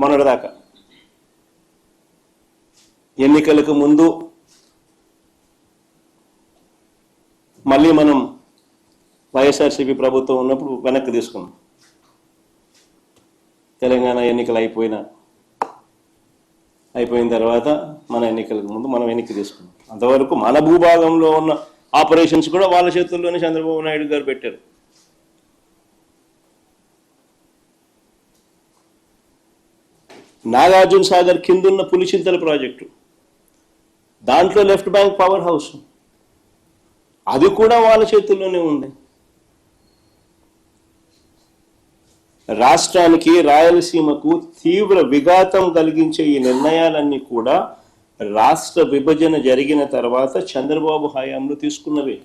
మొన్నటిదాకా ఎన్నికలకు ముందు మళ్ళీ మనం వైఎస్ఆర్సీపీ ప్రభుత్వం ఉన్నప్పుడు వెనక్కి తీసుకున్నాం. తెలంగాణ ఎన్నికలు అయిపోయిన తర్వాత మన ఎన్నికలకు ముందు మనం వెనక్కి తీసుకున్నాం. అంతవరకు మన భూభాగంలో ఉన్న ఆపరేషన్స్ కూడా వాళ్ళ చేతుల్లోనే చంద్రబాబు నాయుడు గారు పెట్టారు. నాగార్జున సాగర్ కిందున్న పులిచింతల ప్రాజెక్టు, దాంట్లో లెఫ్ట్ బ్యాంక్ పవర్ హౌస్, అది కూడా వాళ్ళ చేతుల్లోనే ఉంది. రాష్ట్రానికి రాయలసీమకు తీవ్ర విఘాతం కలిగించే ఈ నిర్ణయాలన్నీ కూడా రాష్ట్ర విభజన జరిగిన తర్వాత చంద్రబాబు హయాంలో తీసుకున్నవే.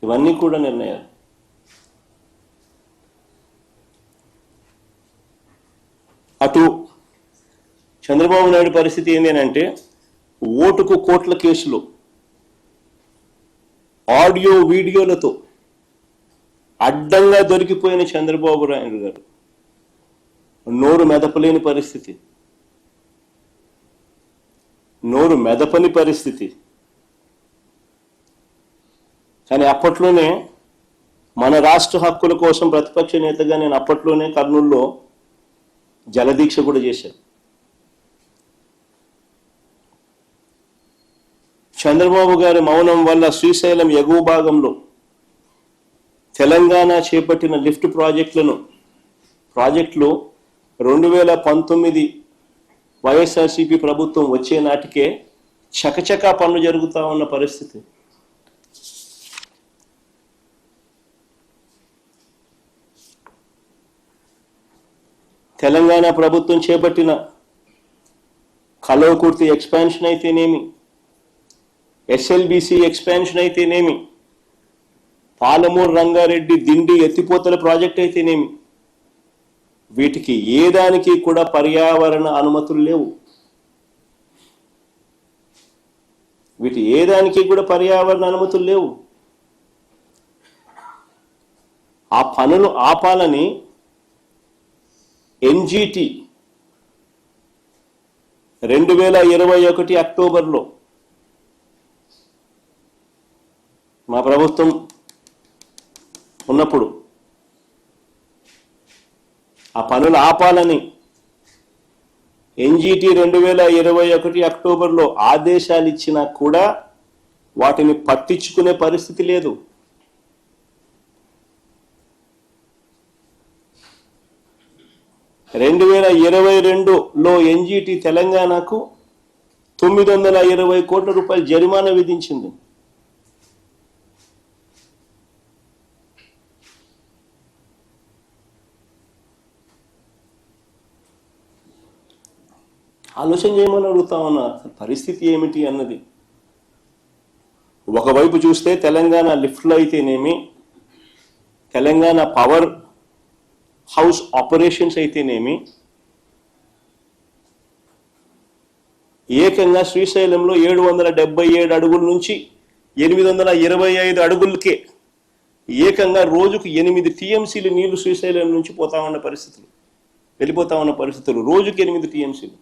ఇవన్నీ కూడా నిర్ణయాలు. అటు చంద్రబాబు నాయుడు పరిస్థితి ఏంటంటే ఓటుకు కోట్ల కేసులు, ఆడియో వీడియోలతో అడ్డంగా దొరికిపోయిన చంద్రబాబు నాయుడు గారు నోరు మెదపలేని పరిస్థితి, నోరు మెదపని పరిస్థితి. కానీ అప్పట్లోనే మన రాష్ట్ర హక్కుల కోసం ప్రతిపక్ష నేతగా నేను అప్పట్లోనే కర్నూలులో జలదీక్ష కూడా చేశాను. చంద్రబాబు గారి మౌనం వల్ల శ్రీశైలం ఎగువ భాగంలో తెలంగాణ చేపట్టిన లిఫ్ట్ ప్రాజెక్టులు 2019 వైఎస్ఆర్సీపీ ప్రభుత్వం వచ్చే నాటికే చకచకా పనులు జరుగుతూ ఉన్న పరిస్థితి. తెలంగాణ ప్రభుత్వం చేపట్టిన కల్వకుర్తి ఎక్స్పాన్షన్ అయితేనేమి, ఎస్ఎల్బిసి ఎక్స్పాన్షన్ అయితేనేమి, పాలమూరు రంగారెడ్డి దిండి ఎత్తిపోతల ప్రాజెక్ట్ అయితేనేమి, వీటికి ఏ దానికి కూడా పర్యావరణ అనుమతులు లేవు. ఆ పనులు ఆపాలని ఎన్జిటి 2021 అక్టోబర్లో మా ప్రభుత్వం ఉన్నప్పుడు ఆ పనులు ఆపాలని ఎన్జిటి 2021 అక్టోబర్లో ఆదేశాలు ఇచ్చినా కూడా వాటిని పట్టించుకునే పరిస్థితి లేదు. రెండు 2022లో ఎన్జిటి తెలంగాణకు 920 కోట్ల రూపాయల జరిమానా విధించింది. ఆలోచన చేయమని అడుగుతా ఉన్నా, పరిస్థితి ఏమిటి అన్నది. ఒకవైపు చూస్తే తెలంగాణ లిఫ్ట్లో అయితేనేమి, తెలంగాణ పవర్ హౌస్ ఆపరేషన్స్ అయితేనేమి, ఏకంగా శ్రీశైలంలో 777 అడుగుల నుంచి 825 అడుగులకే ఏకంగా రోజుకు 8 టీఎంసీలు నీళ్లు శ్రీశైలం నుంచి వెళ్ళిపోతా ఉన్న పరిస్థితులు, రోజుకి 8 టీఎంసీలు.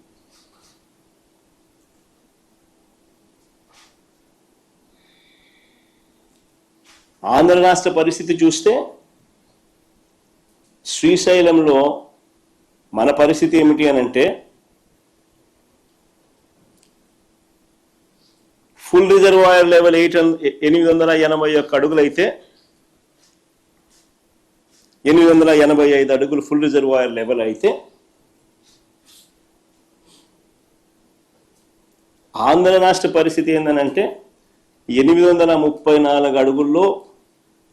ఆంధ్ర రాష్ట్ర పరిస్థితి చూస్తే శ్రీశైలంలో మన పరిస్థితి ఏమిటి అనంటే, ఫుల్ రిజర్వాయర్ లెవెల్ 881 అడుగులు అయితే 885 అడుగులు ఫుల్ రిజర్వాయర్ లెవెల్ అయితే, ఆంధ్ర రాష్ట్ర పరిస్థితి ఏంటంటే 834 అడుగుల్లో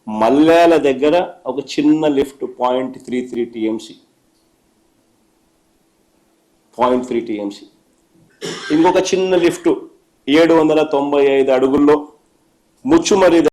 మల్యాల దగ్గర ఒక చిన్న లిఫ్ట్ 0.33 టీఎంసీ, ఇంకొక చిన్న లిఫ్ట్ 795 అడుగుల్లో ముచ్చుమరి